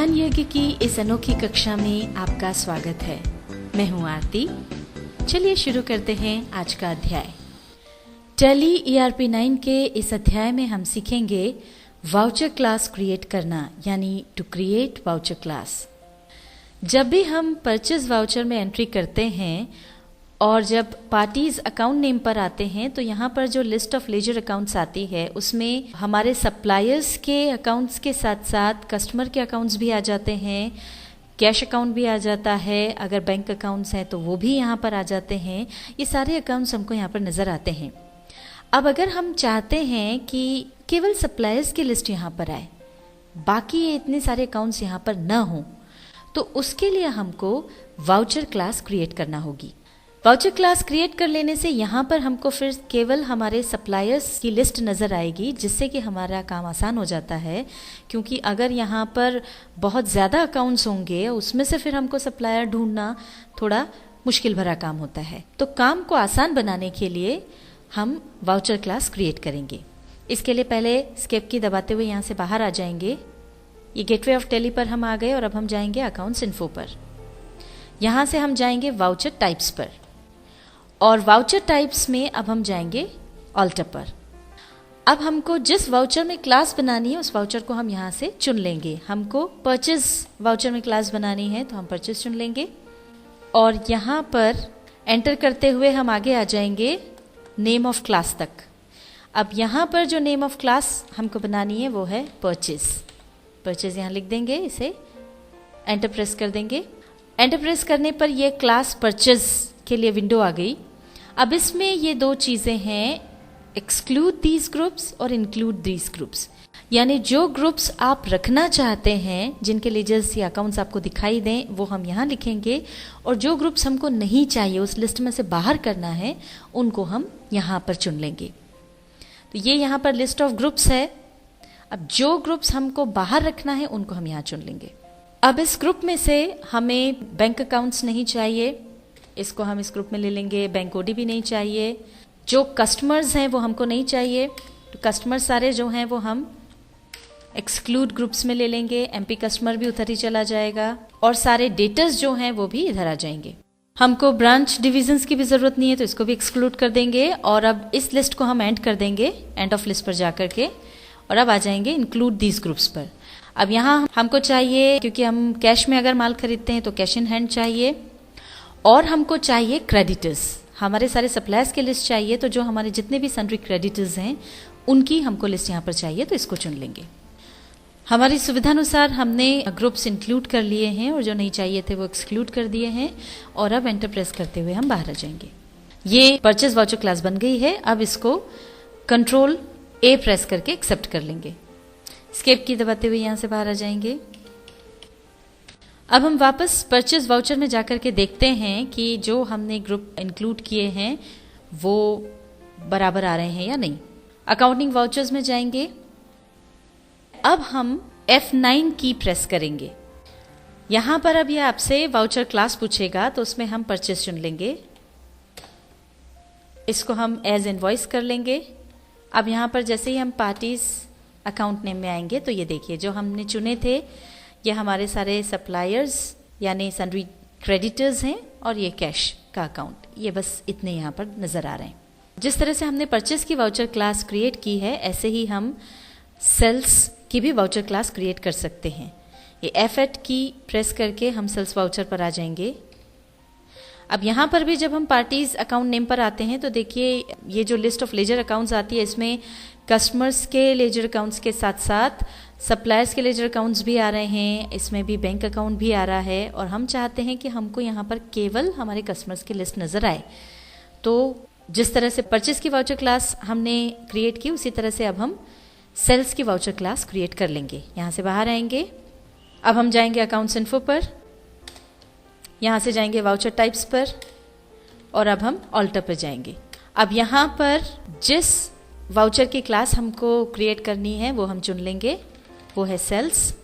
ज्ञान यज्ञ की इस अनोखी कक्षा में आपका स्वागत है। मैं हूं आरती। चलिए शुरू करते हैं आज का अध्याय। टैली ERP 9 के इस अध्याय में हम सीखेंगे वाउचर क्लास क्रिएट करना, यानी टू क्रिएट वाउचर क्लास। जब भी हम परचेज वाउचर में एंट्री करते हैं और जब पार्टीज अकाउंट नेम पर आते हैं तो यहाँ पर जो लिस्ट ऑफ लेजर अकाउंट्स आती है उसमें हमारे सप्लायर्स के अकाउंट्स के साथ साथ कस्टमर के अकाउंट्स भी आ जाते हैं, कैश अकाउंट भी आ जाता है, अगर बैंक अकाउंट्स हैं तो वो भी यहाँ पर आ जाते हैं। ये सारे अकाउंट्स हमको यहाँ पर नज़र आते हैं। अब अगर हम चाहते हैं कि केवल सप्लायर्स की लिस्ट यहाँ पर आए, बाकी ये इतने सारे अकाउंट्स यहाँ पर ना हों, तो उसके लिए हमको वाउचर क्लास क्रिएट करना होगी। वाउचर क्लास क्रिएट कर लेने से यहाँ पर हमको फिर केवल हमारे सप्लायर्स की लिस्ट नज़र आएगी, जिससे कि हमारा काम आसान हो जाता है। क्योंकि अगर यहाँ पर बहुत ज़्यादा अकाउंट्स होंगे उसमें से फिर हमको सप्लायर ढूंढना थोड़ा मुश्किल भरा काम होता है। तो काम को आसान बनाने के लिए हम वाउचर क्लास क्रिएट करेंगे। इसके लिए पहले एस्केप की दबाते हुए यहाँ से बाहर आ जाएंगे। ये गेटवे ऑफ टैली पर हम आ गए और अब हम जाएंगे अकाउंट्स इन्फो पर। यहाँ से हम जाएंगे वाउचर टाइप्स पर और वाउचर टाइप्स में अब हम जाएंगे ऑल्टर पर। अब हमको जिस वाउचर में क्लास बनानी है उस वाउचर को हम यहाँ से चुन लेंगे। हमको परचेज वाउचर में क्लास बनानी है तो हम परचेज चुन लेंगे और यहाँ पर एंटर करते हुए हम आगे आ जाएंगे नेम ऑफ क्लास तक। अब यहाँ पर जो नेम ऑफ क्लास हमको बनानी है वो है परचेज। परचेज यहाँ लिख देंगे, इसे एंटर प्रेस कर देंगे। एंटर प्रेस करने पर यह क्लास परचेज के लिए विंडो आ गई। अब इसमें ये दो चीज़ें हैं, एक्सक्लूड दीज ग्रुप्स और इंक्लूड दीज ग्रुप्स। यानी जो ग्रुप्स आप रखना चाहते हैं, जिनके लेजर्स या अकाउंट्स आपको दिखाई दें, वो हम यहाँ लिखेंगे, और जो ग्रुप्स हमको नहीं चाहिए, उस लिस्ट में से बाहर करना है, उनको हम यहाँ पर चुन लेंगे। तो ये यहाँ पर लिस्ट ऑफ ग्रुप्स है। अब जो ग्रुप्स हमको बाहर रखना है उनको हम यहाँ चुन लेंगे। अब इस ग्रुप में से हमें बैंक अकाउंट्स नहीं चाहिए, इसको हम इस ग्रुप में ले लेंगे। बैंक ओडी भी नहीं चाहिए। जो कस्टमर्स हैं वो हमको नहीं चाहिए, तो कस्टमर्स सारे जो हैं वो हम एक्सक्लूड ग्रुप्स में ले लेंगे। एमपी कस्टमर भी उधर ही चला जाएगा और सारे डेटर्स जो हैं वो भी इधर आ जाएंगे। हमको ब्रांच डिविजन्स की भी ज़रूरत नहीं है तो इसको भी एक्सक्लूड कर देंगे और अब इस लिस्ट को हम एंड कर देंगे, एंड ऑफ लिस्ट पर जा करके, और अब आ जाएंगे इंक्लूड दीज ग्रुप्स पर। अब यहाँ हमको चाहिए, क्योंकि हम कैश में अगर माल खरीदते हैं तो कैश इन हैंड चाहिए, और हमको चाहिए क्रेडिटर्स। हमारे सारे सप्लायर्स की लिस्ट चाहिए, तो जो हमारे जितने भी सन्ड्री क्रेडिटर्स हैं उनकी हमको लिस्ट यहाँ पर चाहिए, तो इसको चुन लेंगे। हमारी सुविधानुसार हमने ग्रुप्स इंक्लूड कर लिए हैं और जो नहीं चाहिए थे वो एक्सक्लूड कर दिए हैं, और अब एंटर प्रेस करते हुए हम बाहर आ जाएंगे। ये परचेज वाउचर क्लास बन गई है। अब इसको कंट्रोल A प्रेस करके एक्सेप्ट कर लेंगे। एस्केप की दबाते हुए यहाँ से बाहर आ जाएंगे। अब हम वापस परचेज वाउचर में जाकर के देखते हैं कि जो हमने ग्रुप इंक्लूड किए हैं वो बराबर आ रहे हैं या नहीं। अकाउंटिंग वाउचर्स में जाएंगे। अब हम F9 की प्रेस करेंगे। यहाँ पर अब यह आपसे वाउचर क्लास पूछेगा तो उसमें हम परचेज चुन लेंगे। इसको हम एज इनवॉइस कर लेंगे। अब यहाँ पर जैसे ही हम पार्टीज अकाउंट नेम में आएंगे तो ये देखिए जो हमने चुने थे ये हमारे सारे सप्लायर्स यानी सन्ड्री क्रेडिटर्स हैं, और ये कैश का अकाउंट, ये बस इतने यहाँ पर नज़र आ रहे हैं। जिस तरह से हमने परचेज की वाउचर क्लास क्रिएट की है, ऐसे ही हम सेल्स की भी वाउचर क्लास क्रिएट कर सकते हैं। ये F8 की प्रेस करके हम सेल्स वाउचर पर आ जाएंगे। अब यहाँ पर भी जब हम पार्टीज अकाउंट नेम पर आते हैं तो देखिए ये जो लिस्ट ऑफ लेजर अकाउंट्स आती है, इसमें कस्टमर्स के लेजर अकाउंट्स के साथ साथ सप्लायर्स के लेजर अकाउंट्स भी आ रहे हैं, इसमें भी बैंक अकाउंट भी आ रहा है, और हम चाहते हैं कि हमको यहाँ पर केवल हमारे कस्टमर्स की लिस्ट नज़र आए। तो जिस तरह से परचेज की वाउचर क्लास हमने क्रिएट की, उसी तरह से अब हम सेल्स की वाउचर क्लास क्रिएट कर लेंगे। यहाँ से बाहर आएंगे। अब हम जाएंगे अकाउंट्स इन्फो पर, यहाँ से जाएंगे वाउचर टाइप्स पर, और अब हम ऑल्टर पर जाएंगे। अब यहाँ पर जिस वाउचर की क्लास हमको क्रिएट करनी है वो हम चुन लेंगे, वो है सेल्स।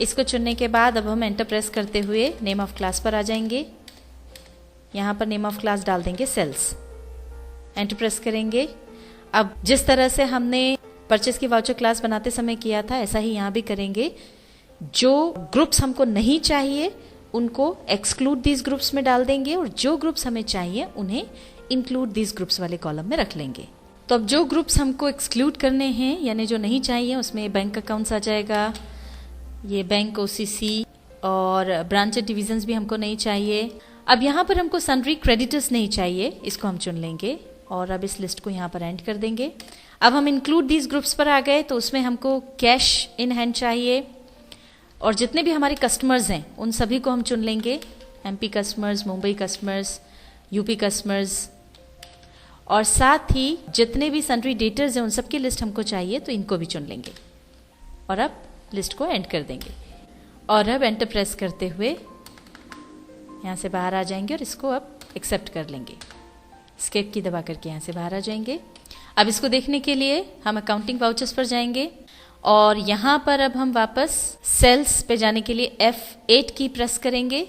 इसको चुनने के बाद अब हम एंटर प्रेस करते हुए नेम ऑफ क्लास पर आ जाएंगे। यहाँ पर नेम ऑफ क्लास डाल देंगे सेल्स, एंटर प्रेस करेंगे। अब जिस तरह से हमने परचेस की वाउचर क्लास बनाते समय किया था, ऐसा ही यहाँ भी करेंगे। जो ग्रुप्स हमको नहीं चाहिए उनको एक्सक्लूड दीज ग्रुप्स में डाल देंगे और जो ग्रुप्स हमें चाहिए उन्हें इंक्लूड दीज ग्रुप्स वाले कॉलम में रख लेंगे। तो अब जो ग्रुप्स हमको एक्सक्लूड करने हैं यानी जो नहीं चाहिए उसमें बैंक अकाउंट्स आ जाएगा, ये बैंक ओसीसी और ब्रांच डिविजन्स भी हमको नहीं चाहिए। अब यहाँ पर हमको सन्ड्री क्रेडिटर्स नहीं चाहिए, इसको हम चुन लेंगे और अब इस लिस्ट को यहाँ पर एंड कर देंगे। अब हम इंक्लूड दीज ग्रुप्स पर आ गए तो उसमें हमको कैश इन हैंड चाहिए और जितने भी हमारे कस्टमर्स हैं उन सभी को हम चुन लेंगे, MP customers, Mumbai customers, UP customers, और साथ ही जितने भी सन्ड्री डेटर्स हैं उन सबकी लिस्ट हमको चाहिए तो इनको भी चुन लेंगे और अब लिस्ट को एंड कर देंगे। और अब एंटर प्रेस करते हुए यहाँ से बाहर आ जाएंगे और इसको अब एक्सेप्ट कर लेंगे। एस्केप की दबा करके यहाँ से बाहर आ जाएंगे। अब इसको देखने के लिए हम अकाउंटिंग वाउचर्स पर जाएंगे और यहाँ पर अब हम वापस सेल्स पे जाने के लिए F8 की प्रेस करेंगे।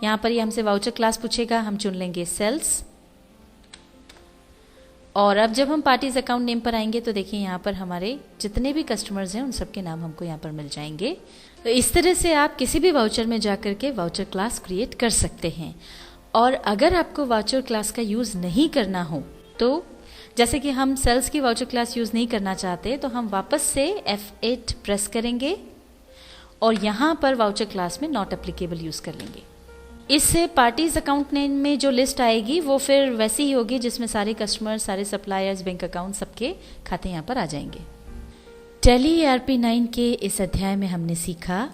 यहाँ पर ये हमसे वाउचर क्लास पूछेगा, हम चुन लेंगे सेल्स। और अब जब हम पार्टीज अकाउंट नेम पर आएंगे तो देखिए यहाँ पर हमारे जितने भी कस्टमर्स हैं उन सबके नाम हमको यहाँ पर मिल जाएंगे। तो इस तरह से आप किसी भी वाउचर में जाकर के वाउचर क्लास क्रिएट कर सकते हैं। और अगर आपको वाउचर क्लास का यूज़ नहीं करना हो तो जैसे कि हम सेल्स की वाउचर क्लास यूज़ नहीं करना चाहते तो हम वापस से F8 प्रेस करेंगे और यहाँ पर वाउचर क्लास में नॉट एप्लीकेबल यूज़ कर लेंगे। इससे पार्टीज अकाउंट नेम में जो लिस्ट आएगी वो फिर वैसी ही होगी जिसमें सारे कस्टमर, सारे सप्लायर्स, बैंक अकाउंट सबके खाते यहाँ पर आ जाएंगे। टैली ERP9 के इस अध्याय में हमने सीखा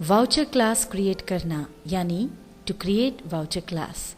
वाउचर क्लास क्रिएट करना यानी टू क्रिएट वाउचर क्लास।